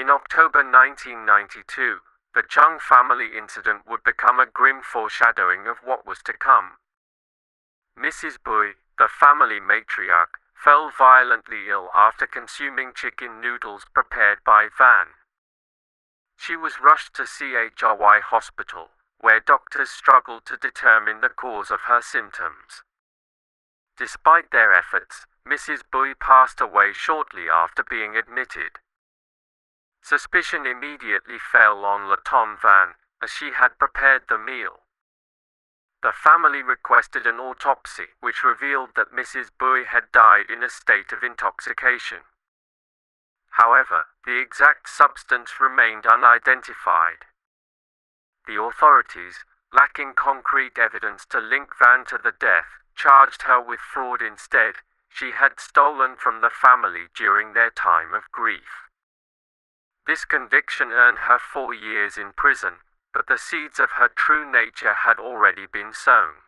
In October 1992, the Chung family incident would become a grim foreshadowing of what was to come. Mrs. Bui, the family matriarch, fell violently ill after consuming chicken noodles prepared by Van. She was rushed to CHRY Hospital, where doctors struggled to determine the cause of her symptoms. Despite their efforts, Mrs. Bui passed away shortly after being admitted. Suspicion immediately fell on Laton Van, as she had prepared the meal. The family requested an autopsy, which revealed that Mrs. Bui had died in a state of intoxication. However, the exact substance remained unidentified. The authorities, lacking concrete evidence to link Van to the death, charged her with fraud instead. She had stolen from the family during their time of grief. This conviction earned her 4 years in prison, but the seeds of her true nature had already been sown.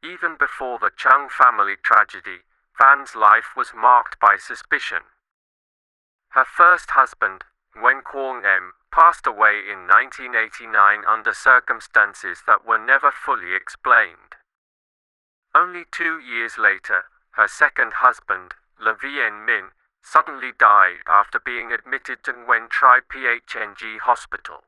Even before the Chung family tragedy, Van's life was marked by suspicion. Her first husband, Nguyen Quang Em, passed away in 1989 under circumstances that were never fully explained. Only 2 years later, her second husband, Le Vien Min, suddenly died after being admitted to Nguyen Tri PHNG Hospital.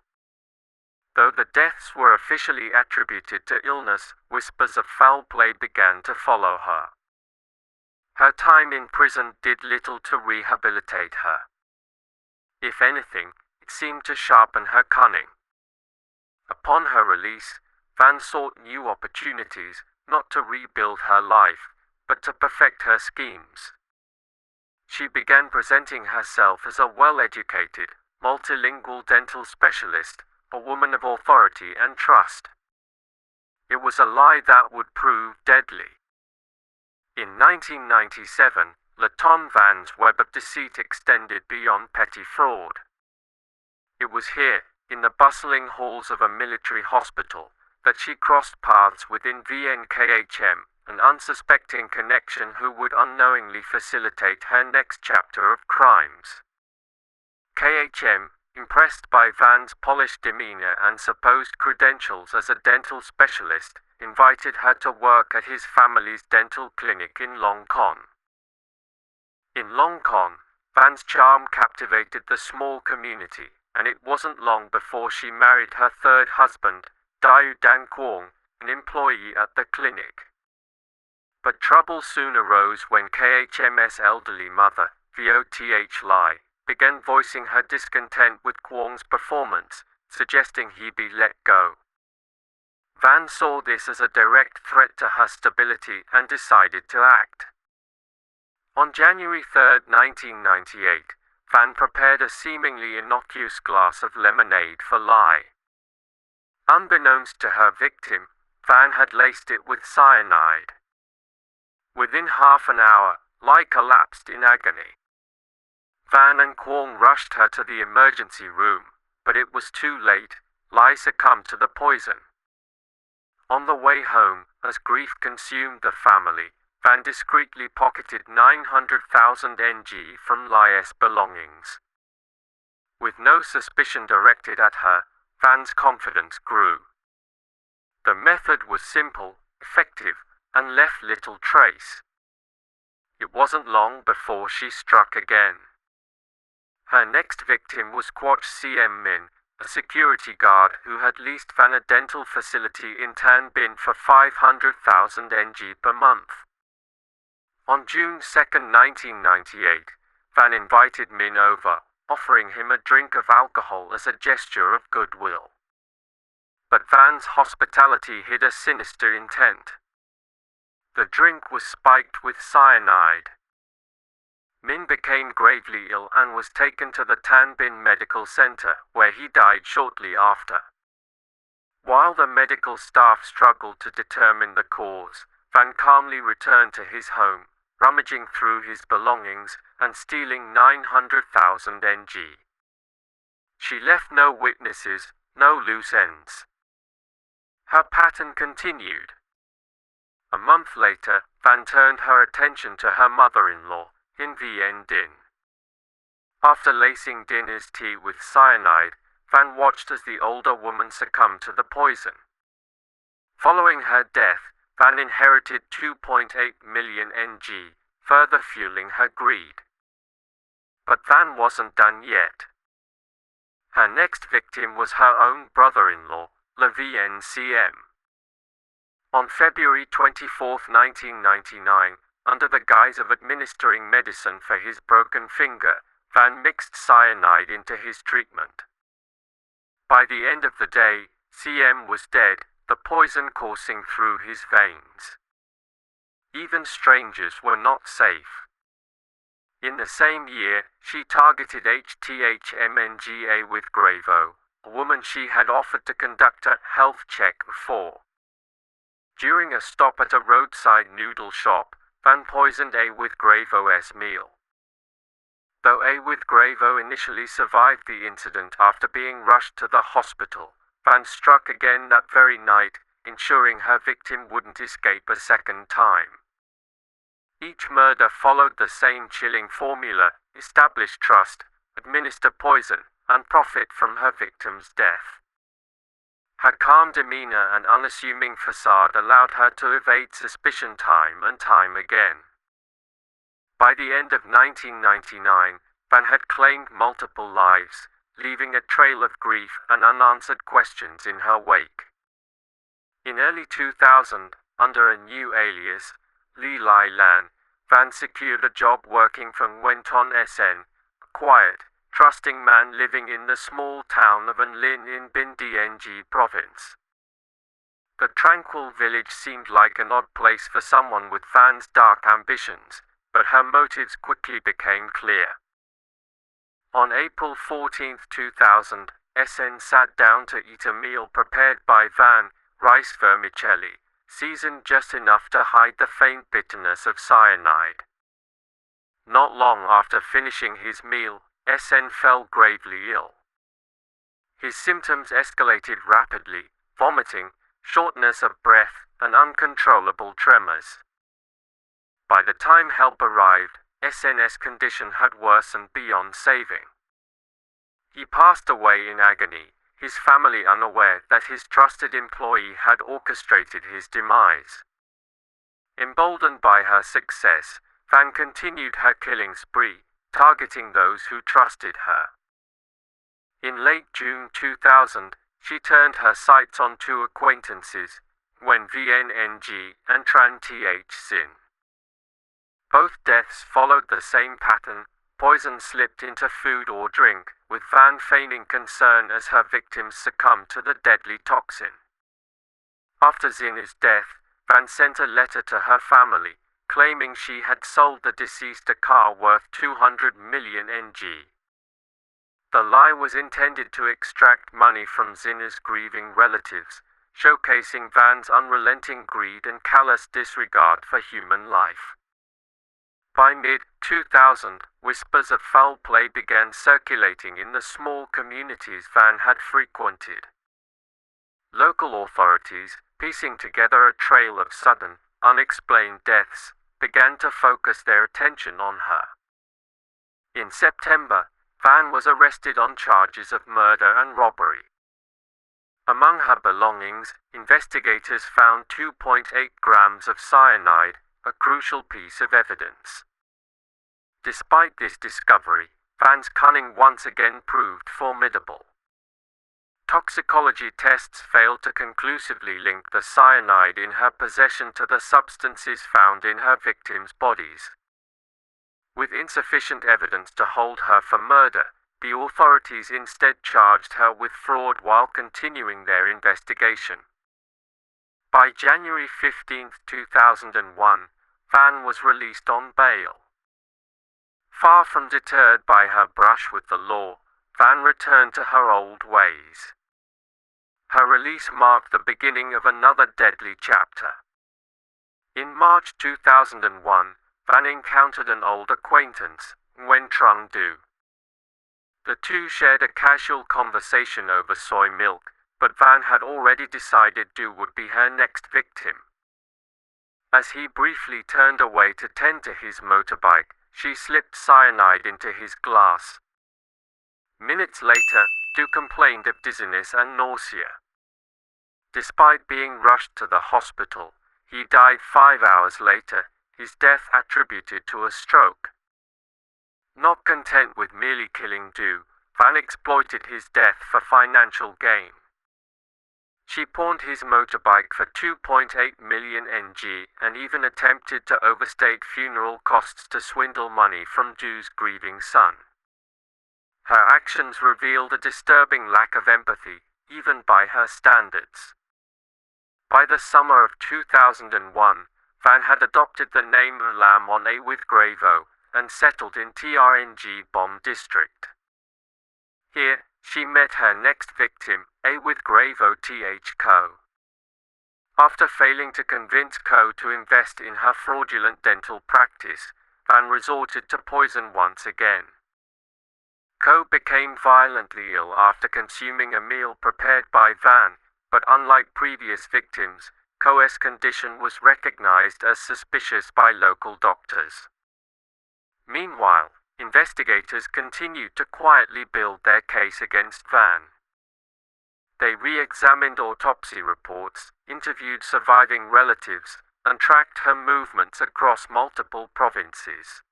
Though the deaths were officially attributed to illness, whispers of foul play began to follow her. Her time in prison did little to rehabilitate her. If anything, it seemed to sharpen her cunning. Upon her release, Van sought new opportunities, not to rebuild her life, but to perfect her schemes. She began presenting herself as a well-educated, multilingual dental specialist, a woman of authority and trust. It was a lie that would prove deadly. In 1997, Laton Van's web of deceit extended beyond petty fraud. It was here, in the bustling halls of a military hospital, that she crossed paths with VNKHM, an unsuspecting connection who would unknowingly facilitate her next chapter of crimes. KHM, impressed by Van's polished demeanor and supposed credentials as a dental specialist, invited her to work at his family's dental clinic in Long Con. In Long Con, Van's charm captivated the small community, and it wasn't long before she married her third husband, Diu Dan Quang, an employee at the clinic. But trouble soon arose when KHM's elderly mother, Voth Lai, began voicing her discontent with Quang's performance, suggesting he be let go. Van saw this as a direct threat to her stability and decided to act. On January 3, 1998, Van prepared a seemingly innocuous glass of lemonade for Lai. Unbeknownst to her victim, Van had laced it with cyanide. Within half an hour, Lai collapsed in agony. Van and Quang rushed her to the emergency room, but it was too late. Lai succumbed to the poison. On the way home, as grief consumed the family, Van discreetly pocketed 900,000 NG from Lai's belongings. With no suspicion directed at her, Van's confidence grew. The method was simple, effective, and left little trace. It wasn't long before she struck again. Her next victim was Quoch CM Min, a security guard who had leased Van a dental facility in Tan Binh for 500,000 NG per month. On June 2, 1998, Van invited Min over, offering him a drink of alcohol as a gesture of goodwill. But Van's hospitality hid a sinister intent. The drink was spiked with cyanide. Min became gravely ill and was taken to the Tan Binh Medical Center, where he died shortly after. While the medical staff struggled to determine the cause, Van calmly returned to his home, rummaging through his belongings and stealing 900,000 NG. She left no witnesses, no loose ends. Her pattern continued. A month later, Van turned her attention to her mother-in-law, in Vien Din. After lacing Dinner's tea with cyanide, Van watched as the older woman succumbed to the poison. Following her death, Van inherited 2.8 million NG, further fueling her greed. But Van wasn't done yet. Her next victim was her own brother-in-law, LeVNCM. On February 24, 1999, under the guise of administering medicine for his broken finger, Van mixed cyanide into his treatment. By the end of the day, CM was dead, the poison coursing through his veins. Even strangers were not safe. In the same year, she targeted HTHMNGA with Gravo, a woman she had offered to conduct a health check before. During a stop at a roadside noodle shop, Van poisoned A with Gravo's meal. Though A with Gravo initially survived the incident after being rushed to the hospital, Van struck again that very night, ensuring her victim wouldn't escape a second time. Each murder followed the same chilling formula: establish trust, administer poison, and profit from her victim's death. Her calm demeanor and unassuming facade allowed her to evade suspicion time and time again. By the end of 1999, Van had claimed multiple lives, leaving a trail of grief and unanswered questions in her wake. In early 2000, under a new alias, Li Lai Lan, Van secured a job working for Nguyen Sen, a quiet, trusting man living in the small town of An Lin in Binh Dien province. The tranquil village seemed like an odd place for someone with Van's dark ambitions, but her motives quickly became clear. On April 14, 2000, SN sat down to eat a meal prepared by Van, rice vermicelli, seasoned just enough to hide the faint bitterness of cyanide. Not long after finishing his meal, SN fell gravely ill. His symptoms escalated rapidly: vomiting, shortness of breath, and uncontrollable tremors. By the time help arrived, SN's condition had worsened beyond saving. He passed away in agony, his family unaware that his trusted employee had orchestrated his demise. Emboldened by her success, Van continued her killing spree, targeting those who trusted her. In late June 2000, she turned her sights on two acquaintances, Nguyen VNNG and Tran Th Sin. Both deaths followed the same pattern: poison slipped into food or drink, with Van feigning concern as her victims succumbed to the deadly toxin. After Zin's death, Van sent a letter to her family, claiming she had sold the deceased a car worth 200 million NG. The lie was intended to extract money from Zin's grieving relatives, showcasing Van's unrelenting greed and callous disregard for human life. By mid-2000, whispers of foul play began circulating in the small communities Van had frequented. Local authorities, piecing together a trail of sudden, unexplained deaths, began to focus their attention on her. In September, Van was arrested on charges of murder and robbery. Among her belongings, investigators found 2.8 grams of cyanide, a crucial piece of evidence. Despite this discovery, Van's cunning once again proved formidable. Toxicology tests failed to conclusively link the cyanide in her possession to the substances found in her victims' bodies. With insufficient evidence to hold her for murder, the authorities instead charged her with fraud while continuing their investigation. By January 15, 2001, Van was released on bail. Far from deterred by her brush with the law, Van returned to her old ways. Her release marked the beginning of another deadly chapter. In March 2001, Van encountered an old acquaintance, Nguyen Trung Du. The two shared a casual conversation over soy milk, but Van had already decided Du would be her next victim. As he briefly turned away to tend to his motorbike, she slipped cyanide into his glass, Minutes later, Du complained of dizziness and nausea. Despite being rushed to the hospital, he died 5 hours later, his death attributed to a stroke. Not content with merely killing Du, Van exploited his death for financial gain. She pawned his motorbike for 2.8 million NG and even attempted to overstate funeral costs to swindle money from Du's grieving son. Her actions revealed a disturbing lack of empathy, even by her standards. By the summer of 2001, Van had adopted the name Lam on A with Gravo and settled in TRNG Bomb District. Here, she met her next victim, A with Gravo Th Co. After failing to convince Co to invest in her fraudulent dental practice, Van resorted to poison once again. Co became violently ill after consuming a meal prepared by Van, but unlike previous victims, Co's condition was recognized as suspicious by local doctors. Meanwhile, investigators continued to quietly build their case against Van. They re-examined autopsy reports, interviewed surviving relatives, and tracked her movements across multiple provinces.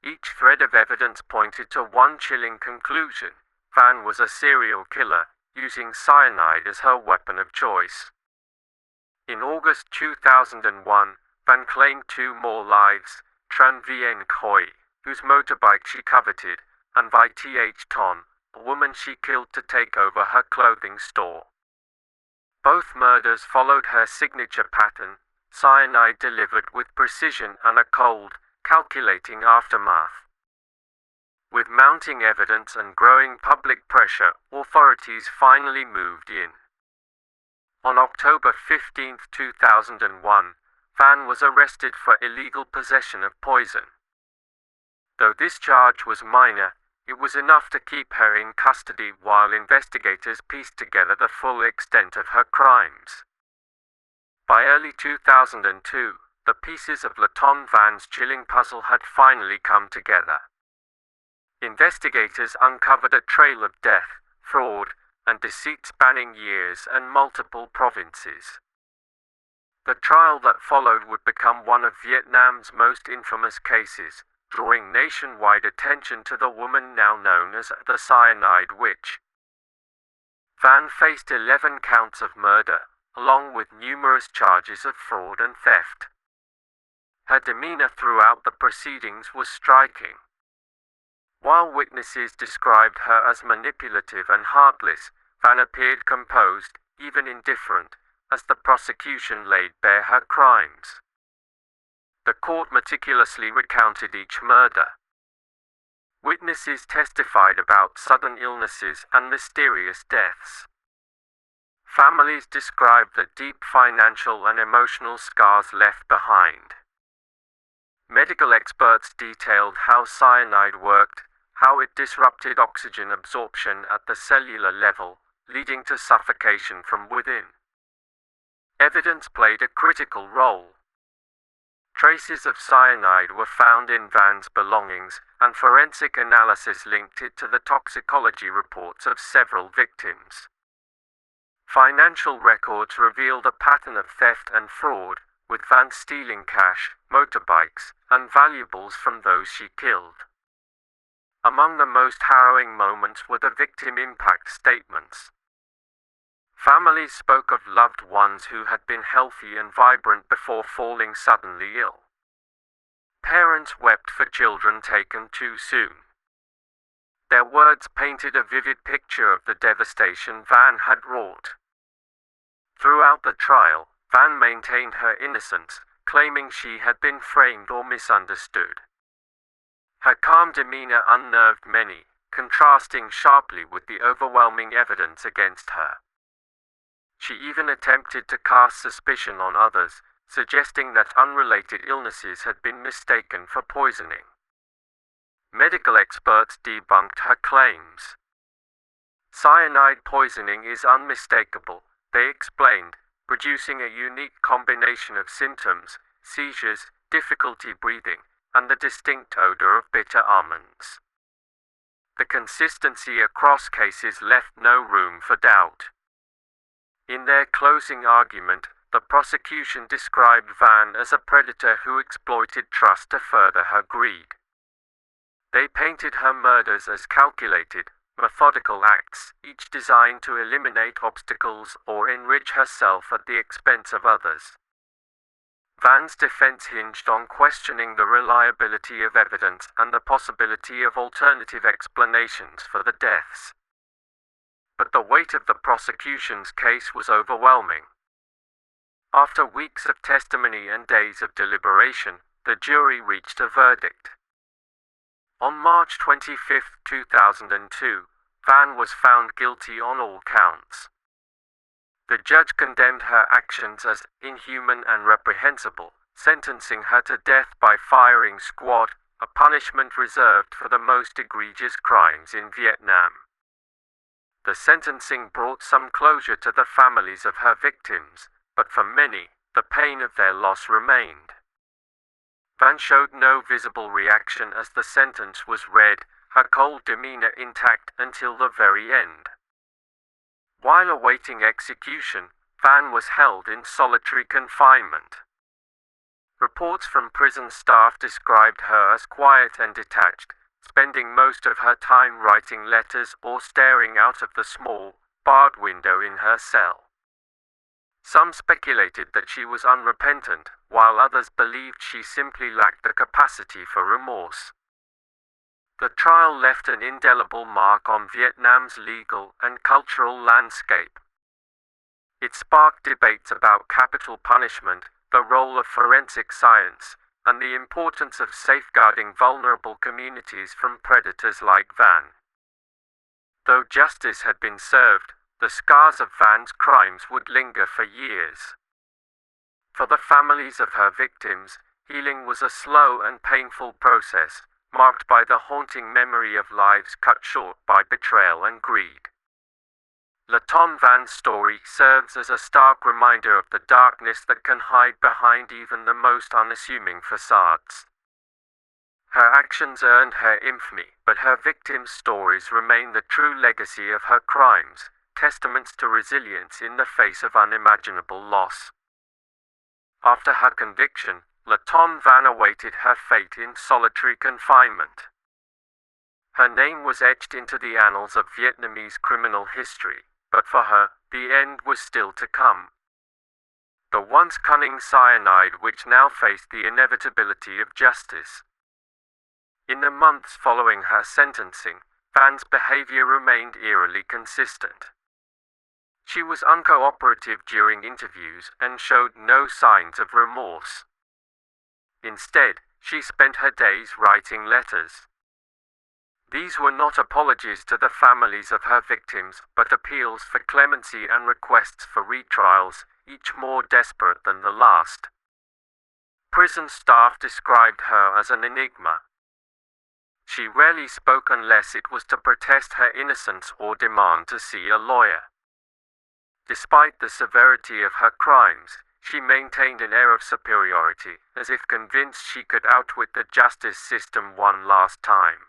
Each thread of evidence pointed to one chilling conclusion: Van was a serial killer, using cyanide as her weapon of choice. In August 2001, Van claimed 2 more lives: Tran Vien Khoi, whose motorbike she coveted, and Vai Th Ton, a woman she killed to take over her clothing store. Both murders followed her signature pattern: cyanide delivered with precision and a cold, calculating aftermath. With mounting evidence and growing public pressure, authorities finally moved in. On October 15, 2001, Van was arrested for illegal possession of poison. Though this charge was minor, it was enough to keep her in custody while investigators pieced together the full extent of her crimes. By early 2002, the pieces of Laton Van's chilling puzzle had finally come together. Investigators uncovered a trail of death, fraud, and deceit spanning years and multiple provinces. The trial that followed would become one of Vietnam's most infamous cases, drawing nationwide attention to the woman now known as the Cyanide Witch. Van faced 11 counts of murder, along with numerous charges of fraud and theft. Her demeanor throughout the proceedings was striking. While witnesses described her as manipulative and heartless, Van appeared composed, even indifferent, as the prosecution laid bare her crimes. The court meticulously recounted each murder. Witnesses testified about sudden illnesses and mysterious deaths. Families described the deep financial and emotional scars left behind. Medical experts detailed how cyanide worked, how it disrupted oxygen absorption at the cellular level, leading to suffocation from within. Evidence played a critical role. Traces of cyanide were found in Van's belongings, and forensic analysis linked it to the toxicology reports of several victims. Financial records revealed a pattern of theft and fraud, with Van stealing cash, motorbikes, and valuables from those she killed. Among the most harrowing moments were the victim impact statements. Families spoke of loved ones who had been healthy and vibrant before falling suddenly ill. Parents wept for children taken too soon. Their words painted a vivid picture of the devastation Van had wrought. Throughout the trial, Van maintained her innocence, claiming she had been framed or misunderstood. Her calm demeanor unnerved many, contrasting sharply with the overwhelming evidence against her. She even attempted to cast suspicion on others, suggesting that unrelated illnesses had been mistaken for poisoning. Medical experts debunked her claims. Cyanide poisoning is unmistakable, they explained, producing a unique combination of symptoms: seizures, difficulty breathing, and the distinct odor of bitter almonds. The consistency across cases left no room for doubt. In their closing argument, the prosecution described Van as a predator who exploited trust to further her greed. They painted her murders as calculated, methodical acts, each designed to eliminate obstacles or enrich herself at the expense of others. Van's defense hinged on questioning the reliability of evidence and the possibility of alternative explanations for the deaths. But the weight of the prosecution's case was overwhelming. After weeks of testimony and days of deliberation, the jury reached a verdict. On March 25, 2002, Van was found guilty on all counts. The judge condemned her actions as inhuman and reprehensible, sentencing her to death by firing squad, a punishment reserved for the most egregious crimes in Vietnam. The sentencing brought some closure to the families of her victims, but for many, the pain of their loss remained. Van showed no visible reaction as the sentence was read, her cold demeanor intact until the very end. While awaiting execution, Van was held in solitary confinement. Reports from prison staff described her as quiet and detached, spending most of her time writing letters or staring out of the small, barred window in her cell. Some speculated that she was unrepentant, while others believed she simply lacked the capacity for remorse. The trial left an indelible mark on Vietnam's legal and cultural landscape. It sparked debates about capital punishment, the role of forensic science, and the importance of safeguarding vulnerable communities from predators like Van. Though justice had been served, the scars of Van's crimes would linger for years. For the families of her victims, healing was a slow and painful process, marked by the haunting memory of lives cut short by betrayal and greed. LaTon Van's story serves as a stark reminder of the darkness that can hide behind even the most unassuming facades. Her actions earned her infamy, but her victims' stories remain the true legacy of her crimes, testaments to resilience in the face of unimaginable loss. After her conviction, LaTon Van awaited her fate in solitary confinement. Her name was etched into the annals of Vietnamese criminal history, but for her, the end was still to come. The once cunning Cyanide Witch now faced the inevitability of justice. In the months following her sentencing, Van's behavior remained eerily consistent. She was uncooperative during interviews and showed no signs of remorse. Instead, she spent her days writing letters. These were not apologies to the families of her victims, but appeals for clemency and requests for retrials, each more desperate than the last. Prison staff described her as an enigma. She rarely spoke unless it was to protest her innocence or demand to see a lawyer. Despite the severity of her crimes, she maintained an air of superiority, as if convinced she could outwit the justice system one last time.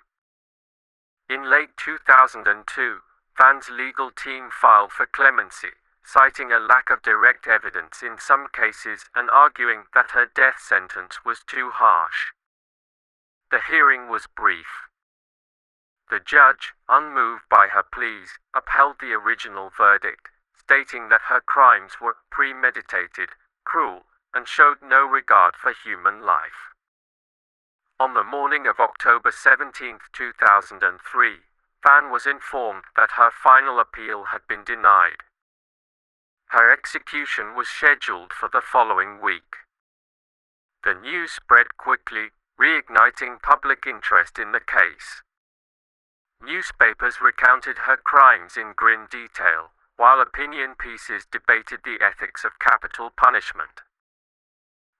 In late 2002, Van's legal team filed for clemency, citing a lack of direct evidence in some cases and arguing that her death sentence was too harsh. The hearing was brief. The judge, unmoved by her pleas, upheld the original verdict, stating that her crimes were premeditated, cruel, and showed no regard for human life. On the morning of October 17, 2003, Van was informed that her final appeal had been denied. Her execution was scheduled for the following week. The news spread quickly, reigniting public interest in the case. Newspapers recounted her crimes in grim detail, while opinion pieces debated the ethics of capital punishment.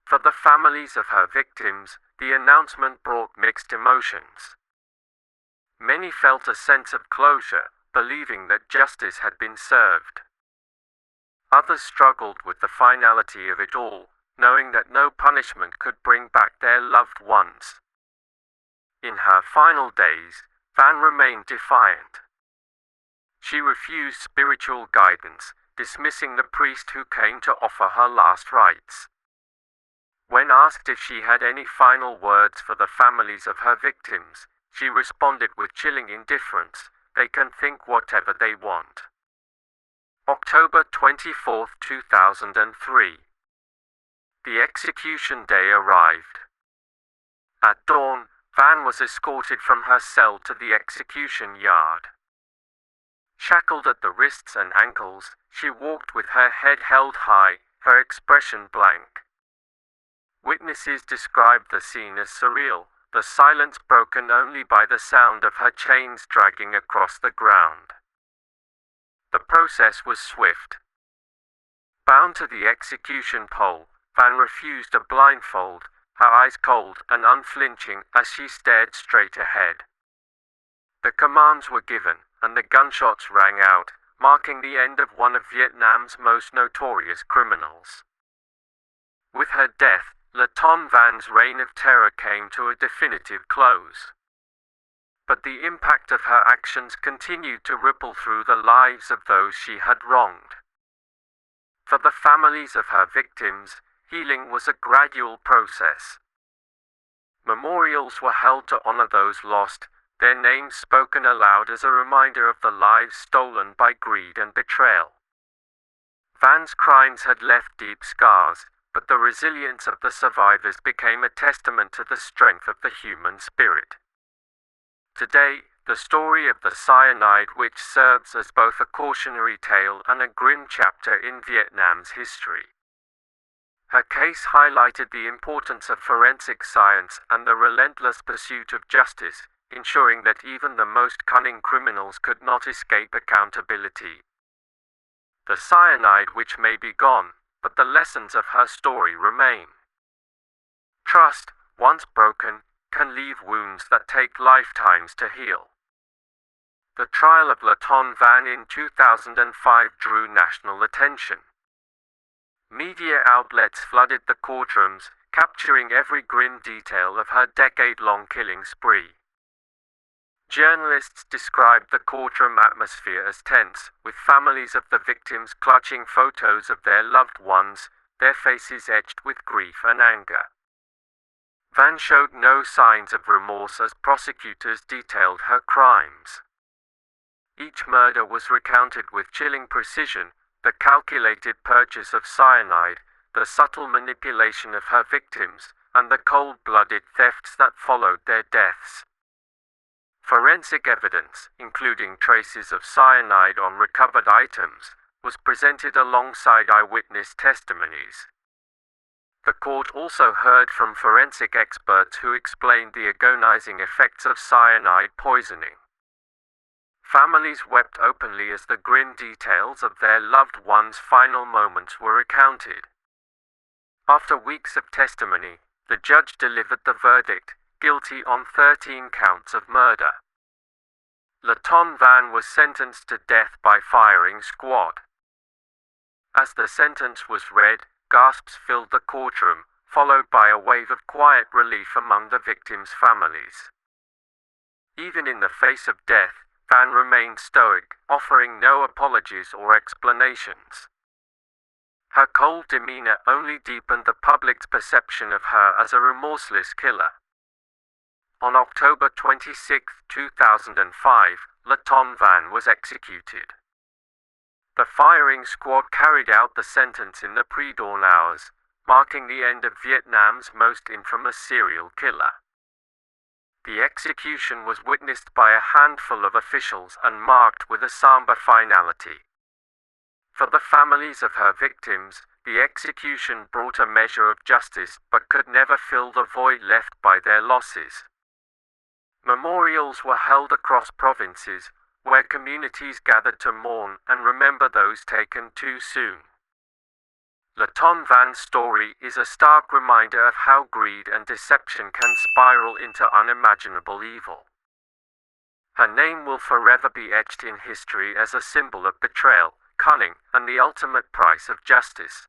For the families of her victims, the announcement brought mixed emotions. Many felt a sense of closure, believing that justice had been served. Others struggled with the finality of it all, knowing that no punishment could bring back their loved ones. In her final days, Van remained defiant. She refused spiritual guidance, dismissing the priest who came to offer her last rites. When asked if she had any final words for the families of her victims, she responded with chilling indifference, "They can think whatever they want." October 24, 2003. The execution day arrived. At dawn, Van was escorted from her cell to the execution yard. Shackled at the wrists and ankles, she walked with her head held high, her expression blank. Witnesses described the scene as surreal, the silence broken only by the sound of her chains dragging across the ground. The process was swift. Bound to the execution pole, Van refused a blindfold, her eyes cold and unflinching as she stared straight ahead. The commands were given, and the gunshots rang out, marking the end of one of Vietnam's most notorious criminals. With her death, LaTon Van's reign of terror came to a definitive close. But the impact of her actions continued to ripple through the lives of those she had wronged. For the families of her victims, healing was a gradual process. Memorials were held to honor those lost, their names spoken aloud as a reminder of the lives stolen by greed and betrayal. Van's crimes had left deep scars, but the resilience of the survivors became a testament to the strength of the human spirit. Today, the story of the Cyanide Witch serves as both a cautionary tale and a grim chapter in Vietnam's history. Her case highlighted the importance of forensic science and the relentless pursuit of justice, ensuring that even the most cunning criminals could not escape accountability. The Cyanide Witch may be gone, but the lessons of her story remain. Trust, once broken, can leave wounds that take lifetimes to heal. The trial of LaTon Van in 2005 drew national attention. Media outlets flooded the courtrooms, capturing every grim detail of her decade-long killing spree. Journalists described the courtroom atmosphere as tense, with families of the victims clutching photos of their loved ones, their faces etched with grief and anger. Van showed no signs of remorse as prosecutors detailed her crimes. Each murder was recounted with chilling precision, the calculated purchase of cyanide, the subtle manipulation of her victims, and the cold-blooded thefts that followed their deaths. Forensic evidence, including traces of cyanide on recovered items, was presented alongside eyewitness testimonies. The court also heard from forensic experts who explained the agonizing effects of cyanide poisoning. Families wept openly as the grim details of their loved ones' final moments were recounted. After weeks of testimony, the judge delivered the verdict, guilty on 13 counts of murder. LaTon Van was sentenced to death by firing squad. As the sentence was read, gasps filled the courtroom, followed by a wave of quiet relief among the victims' families. Even in the face of death, Van remained stoic, offering no apologies or explanations. Her cold demeanor only deepened the public's perception of her as a remorseless killer. On October 26, 2005, LaTon Van was executed. The firing squad carried out the sentence in the pre-dawn hours, marking the end of Vietnam's most infamous serial killer. The execution was witnessed by a handful of officials and marked with a somber finality. For the families of her victims, the execution brought a measure of justice but could never fill the void left by their losses. Memorials were held across provinces, where communities gathered to mourn and remember those taken too soon. LaTon Van's story is a stark reminder of how greed and deception can spiral into unimaginable evil. Her name will forever be etched in history as a symbol of betrayal, cunning, and the ultimate price of justice.